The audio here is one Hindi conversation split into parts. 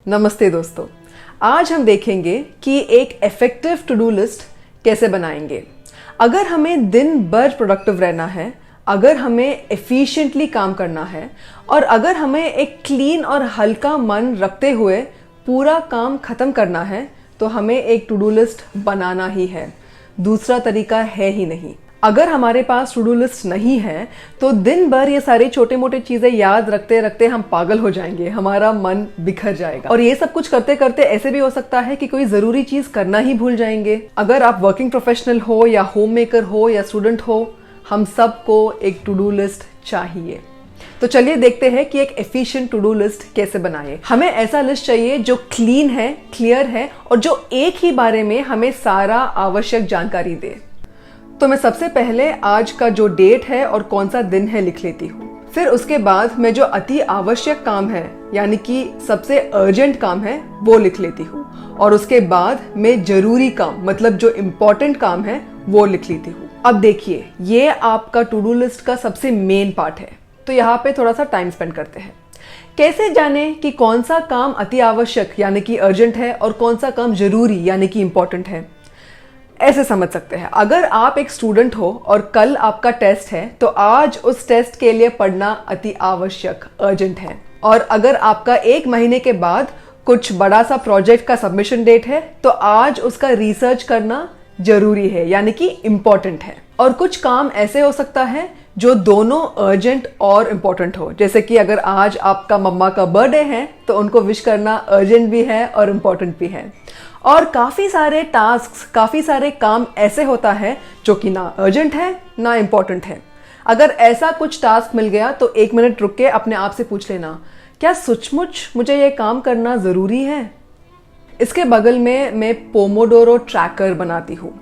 नमस्ते दोस्तों, आज हम देखेंगे कि एक इफेक्टिव टू डू लिस्ट कैसे बनाएंगे। अगर हमें दिन भर प्रोडक्टिव रहना है, अगर हमें एफिशिएंटली काम करना है और अगर हमें एक क्लीन और हल्का मन रखते हुए पूरा काम खत्म करना है तो हमें एक टू डू लिस्ट बनाना ही है। दूसरा तरीका है ही नहीं। अगर हमारे पास टू डू लिस्ट नहीं है तो दिन भर ये सारी छोटे मोटे चीजें याद रखते रखते हम पागल हो जाएंगे, हमारा मन बिखर जाएगा और ये सब कुछ करते करते ऐसे भी हो सकता है कि कोई जरूरी चीज करना ही भूल जाएंगे। अगर आप वर्किंग प्रोफेशनल हो या होम मेकर हो या स्टूडेंट हो, हम सबको एक टू डू लिस्ट चाहिए। तो चलिए देखते हैं कि एक एफिशिएंट टू डू लिस्ट कैसे बनाएं। हमें ऐसा लिस्ट चाहिए जो क्लीन है, क्लियर है और जो एक ही बारे में हमें सारा आवश्यक जानकारी दे। तो मैं सबसे पहले आज का जो डेट है और कौन सा दिन है लिख लेती हूँ। फिर उसके बाद मैं जो अति आवश्यक काम है यानी कि सबसे अर्जेंट काम है वो लिख लेती हूँ और उसके बाद मैं जरूरी काम मतलब जो इम्पोर्टेंट काम है वो लिख लेती हूँ। अब देखिए, ये आपका टू डू लिस्ट का सबसे मेन पार्ट है, तो यहाँ पे थोड़ा सा टाइम स्पेंड करते हैं। कैसे जाने कि कौन सा काम अति आवश्यक यानी कि अर्जेंट है और कौन सा काम जरूरी यानी कि इम्पोर्टेंट है। ऐसे समझ सकते हैं, अगर आप एक स्टूडेंट हो और कल आपका टेस्ट है तो आज उस टेस्ट के लिए पढ़ना अति आवश्यक अर्जेंट है। और अगर आपका 1 महीने के बाद कुछ बड़ा सा प्रोजेक्ट का सबमिशन डेट है तो आज उसका रिसर्च करना जरूरी है यानी कि इम्पोर्टेंट है। और कुछ काम ऐसे हो सकता है जो दोनों अर्जेंट और इम्पोर्टेंट हो, जैसे कि अगर आज आपका मम्मा का बर्थडे है तो उनको विश करना अर्जेंट भी है और इम्पोर्टेंट भी है। और काफ़ी सारे टास्क्स, काफ़ी सारे काम ऐसे होता है जो कि ना अर्जेंट है ना इम्पोर्टेंट है। अगर ऐसा कुछ टास्क मिल गया तो 1 मिनट रुक के अपने आप से पूछ लेना, क्या सचमुच मुझे ये काम करना ज़रूरी है? इसके बगल में मैं पोमोडोरो ट्रैकर बनाती हूँ।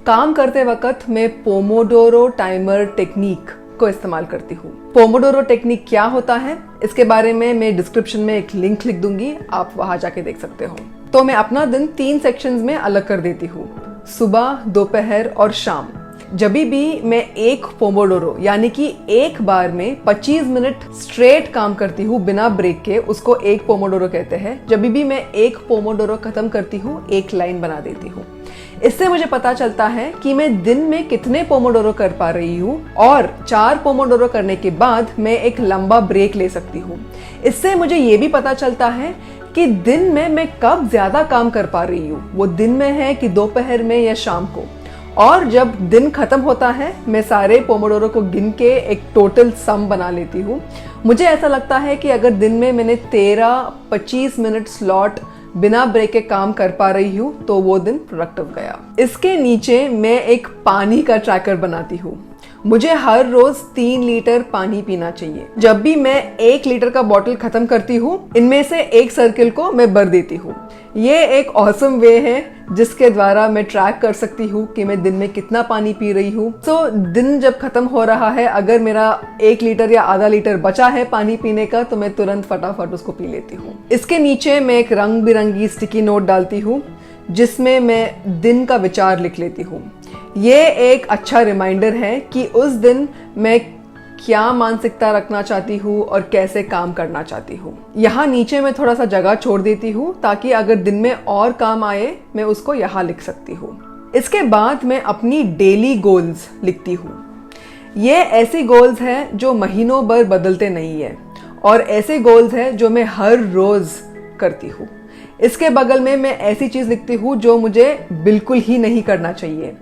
काम करते वक्त मैं पोमोडोरो टाइमर टेक्निक को इस्तेमाल करती हूँ। पोमोडोरो टेक्निक क्या होता है इसके बारे में मैं डिस्क्रिप्शन में एक लिंक लिख दूंगी, आप वहां जाके देख सकते हो। तो मैं अपना दिन 3 सेक्शंस में अलग कर देती हूँ, सुबह, दोपहर और शाम। जब भी मैं एक पोमोडोरो यानी कि एक बार में 25 मिनट स्ट्रेट काम करती हूँ बिना ब्रेक के, उसको एक पोमोडोरो कहते हैं। जब भी मैं एक पोमोडोरो खत्म करती हूँ, एक लाइन बना देती हूँ। इससे मुझे पता चलता है कि मैं दिन में कितने पोमोडोरो कर पा रही हूँ और 4 पोमोडोरो करने के बाद मैं एक लंबा ब्रेक ले सकती हूँ। इससे मुझे ये भी पता चलता है कि दिन में मैं कब ज्यादा काम कर पा रही हूँ, वो दिन में है कि दोपहर में या शाम को। और जब दिन खत्म होता है मैं सारे पोमोडोरो को गिन के एक टोटल सम बना लेती हूँ। मुझे ऐसा लगता है कि अगर दिन में मैंने 13-25 मिनट स्लॉट बिना ब्रेक के काम कर पा रही हूँ तो वो दिन प्रोडक्टिव गया। इसके नीचे मैं एक पानी का ट्रैकर बनाती हूँ। मुझे हर रोज 3 लीटर पानी पीना चाहिए। जब भी मैं 1 लीटर का बॉटल खत्म करती हूँ, इनमें से एक सर्किल को मैं भर देती हूँ। ये एक ऑसम वे है जिसके द्वारा मैं ट्रैक कर सकती हूँ कि मैं दिन में कितना पानी पी रही हूँ। दिन जब खत्म हो रहा है, अगर मेरा 1 लीटर या आधा लीटर बचा है पानी पीने का तो मैं तुरंत फटाफट उसको पी लेती हूँ। इसके नीचे मैं एक रंग बिरंगी स्टिकी नोट डालती हूँ जिसमें मैं दिन का विचार लिख लेती हूँ। ये एक अच्छा रिमाइंडर है कि उस दिन मैं क्या मानसिकता रखना चाहती हूँ और कैसे काम करना चाहती हूँ। यहाँ नीचे मैं थोड़ा सा जगह छोड़ देती हूँ ताकि अगर दिन में और काम आए मैं उसको यहाँ लिख सकती हूँ। इसके बाद मैं अपनी डेली गोल्स लिखती हूँ। ये ऐसे गोल्स हैं जो महीनों भर बदलते नहीं है और ऐसे गोल्स हैं जो मैं हर रोज करती हूँ। इसके बगल में मैं ऐसी चीज लिखती हूँ जो मुझे बिल्कुल ही नहीं करना चाहिए।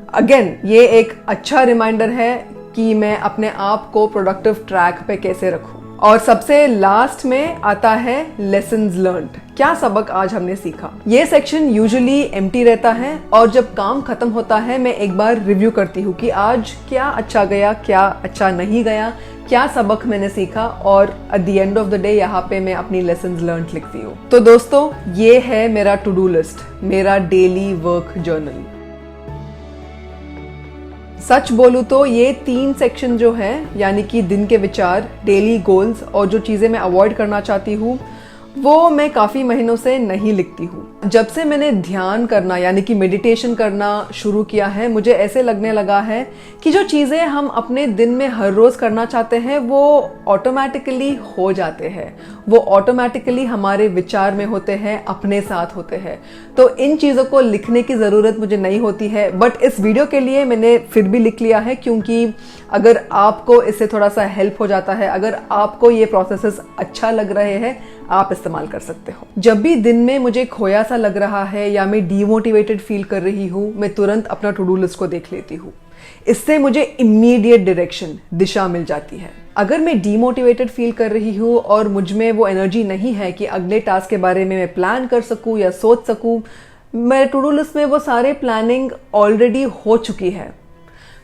अगेन, ये एक अच्छा रिमाइंडर है कि मैं अपने आप को प्रोडक्टिव ट्रैक पे कैसे रखूं। और सबसे लास्ट में आता है लेसन्स लर्न्ड, क्या सबक आज हमने सीखा। ये सेक्शन यूजुअली एम्प्टी रहता है और जब काम खत्म होता है मैं एक बार रिव्यू करती हूँ कि आज क्या अच्छा गया, क्या अच्छा नहीं गया, क्या सबक मैंने सीखा और at the end of the day यहाँ पे मैं अपनी लेसन्स लर्न्ड लिखती हूँ। तो दोस्तों, ये है मेरा टू डू लिस्ट, मेरा डेली वर्क जर्नल। सच बोलूं तो ये 3 सेक्शन जो है यानी कि दिन के विचार, डेली गोल्स और जो चीज़ें मैं अवॉइड करना चाहती हूँ, वो मैं काफ़ी महीनों से नहीं लिखती हूँ। जब से मैंने ध्यान करना यानी कि मेडिटेशन करना शुरू किया है, मुझे ऐसे लगने लगा है कि जो चीज़ें हम अपने दिन में हर रोज़ करना चाहते हैं वो ऑटोमेटिकली हो जाते हैं, वो ऑटोमेटिकली हमारे विचार में होते हैं, अपने साथ होते हैं। तो इन चीज़ों को लिखने की ज़रूरत मुझे नहीं होती है, बट इस वीडियो के लिए मैंने फिर भी लिख लिया है, क्योंकि अगर आपको इससे थोड़ा सा हेल्प हो जाता है, अगर आपको ये प्रोसेसेस अच्छा लग रहे हैं, आप इस्तेमाल कर सकते हो। जब भी दिन में मुझे खोया सा लग रहा है या मैं डीमोटिवेटेड फील कर रही हूँ, मैं तुरंत अपना टू डू लिस्ट को देख लेती हूँ। इससे मुझे इमीडिएट डायरेक्शन, दिशा मिल जाती है। अगर मैं डीमोटिवेटेड फील कर रही हूँ और मुझ में वो एनर्जी नहीं है कि अगले टास्क के बारे में मैं प्लान कर सकूँ या सोच सकूँ, मेरे टू डू लिस्ट में वो सारे प्लानिंग ऑलरेडी हो चुकी है।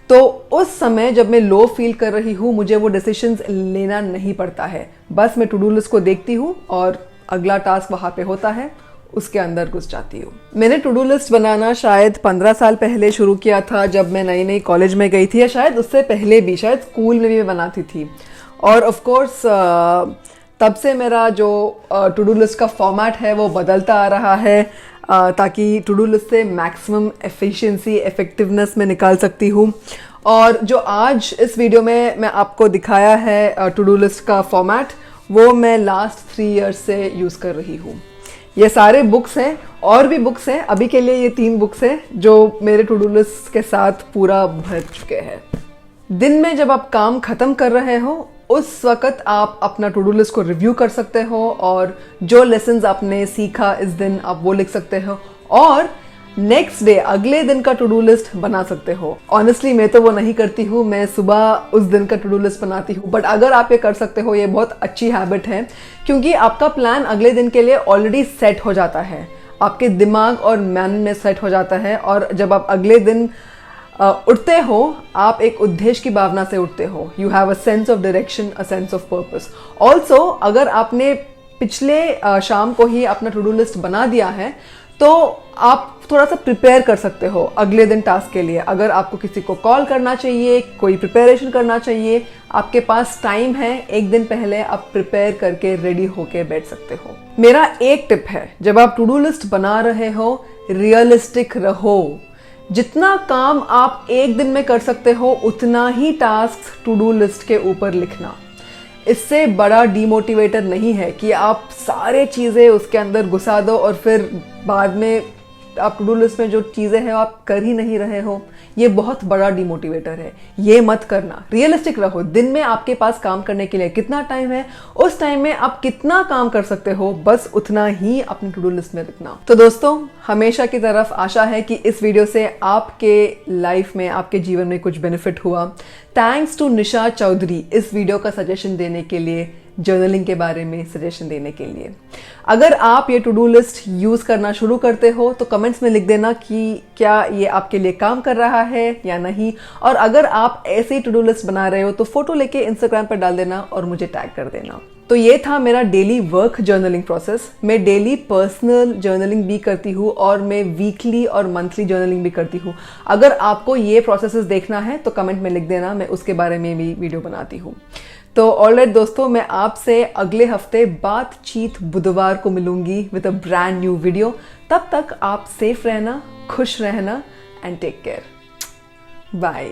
तो उस समय जब मैं लो फील कर रही हूँ, मुझे वो डिसीजंस लेना नहीं पड़ता है। बस मैं टू डू लिस्ट को देखती हूँ और अगला टास्क वहाँ पे होता है, उसके अंदर घुस जाती हूँ। मैंने टू डू लिस्ट बनाना शायद 15 साल पहले शुरू किया था, जब मैं नई नई कॉलेज में गई थी, या शायद उससे पहले भी, शायद स्कूल में भी मैं बनाती थी। और ऑफ कोर्स तब से मेरा जो टू डू लिस्ट का फॉर्मेट है वो बदलता आ रहा है, ताकि टू डू लिस्ट से मैक्सिमम एफिशिएंसी, इफेक्टिवनेस में निकाल सकती हूँ। और जो आज इस वीडियो में मैं आपको दिखाया है टू डू लिस्ट का फॉर्मेट, वो मैं लास्ट 3 इयर्स से यूज़ कर रही हूँ। ये सारे बुक्स हैं, और भी बुक्स हैं, अभी के लिए ये 3 बुक्स हैं जो मेरे टू डू लिस्ट के साथ पूरा भर चुके हैं। दिन में जब आप काम ख़त्म कर रहे हो, उस वक़्त आप अपना टू डू लिस्ट को रिव्यू कर सकते हो और जो लेसन्स आपने सीखा इस दिन आप वो लिख सकते हो, और नेक्स्ट डे, अगले दिन का टू डू लिस्ट बना सकते हो। ऑनेस्टली मैं तो वो नहीं करती हूँ, मैं सुबह उस दिन का टू डू लिस्ट बनाती हूँ, बट अगर आप ये कर सकते हो, ये बहुत अच्छी हैबिट है, क्योंकि आपका प्लान अगले दिन के लिए ऑलरेडी सेट हो जाता है, आपके दिमाग और मन में सेट हो जाता है। और जब आप अगले दिन उठते हो, आप एक उद्देश्य की भावना से उठते हो। You have a sense of direction, a sense of purpose. Also अगर आपने पिछले शाम को ही अपना टू डू लिस्ट बना दिया है, तो आप थोड़ा सा प्रिपेयर कर सकते हो अगले दिन टास्क के लिए। अगर आपको किसी को कॉल करना चाहिए, कोई प्रिपरेशन करना चाहिए, आपके पास टाइम है, एक दिन पहले आप प्रिपेयर करके रेडी होके बैठ सकते हो। मेरा एक टिप है, जब आप टू डू लिस्ट बना रहे हो, रियलिस्टिक रहो। जितना काम आप एक दिन में कर सकते हो, उतना ही टास्क टू डू लिस्ट के ऊपर लिखना। इससे बड़ा डीमोटिवेटर नहीं है कि आप सारे चीज़ें उसके अंदर घुसा दो और फिर बाद में आप टू डू लिस्ट में जो चीज़ें हैं आप कर ही नहीं रहे हो। ये बहुत बड़ा डीमोटिवेटर है, ये मत करना। रियलिस्टिक रहो। दिन में आपके पास काम करने के लिए कितना टाइम है, उस टाइम में आप कितना काम कर सकते हो, बस उतना ही अपनी टू डू लिस्ट में लिखना। तो दोस्तों, हमेशा की तरफ आशा है कि इस वीडियो से आपके लाइफ में, आपके जीवन में कुछ बेनिफिट हुआ। थैंक्स टू निशा चौधरी इस वीडियो का सजेशन देने के लिए, जर्नलिंग के बारे में सजेशन देने के लिए। अगर आप ये टू डू लिस्ट यूज़ करना शुरू करते हो तो कमेंट्स में लिख देना कि क्या ये आपके लिए काम कर रहा है या नहीं। और अगर आप ऐसे ही टू डू लिस्ट बना रहे हो तो फोटो लेके इंस्टाग्राम पर डाल देना और मुझे टैग कर देना। तो ये था मेरा डेली वर्क जर्नलिंग प्रोसेस। मैं डेली पर्सनल जर्नलिंग भी करती हूँ और मैं वीकली और मंथली जर्नलिंग भी करती हूँ। अगर आपको ये प्रोसेसेस देखना है तो कमेंट में लिख देना, मैं उसके बारे में भी वीडियो बनाती हूँ। तो ऑलराइट दोस्तों, मैं आपसे अगले हफ्ते बातचीत बुधवार को मिलूंगी with a brand new video. तब तक आप सेफ रहना, खुश रहना एंड टेक केयर। बाय।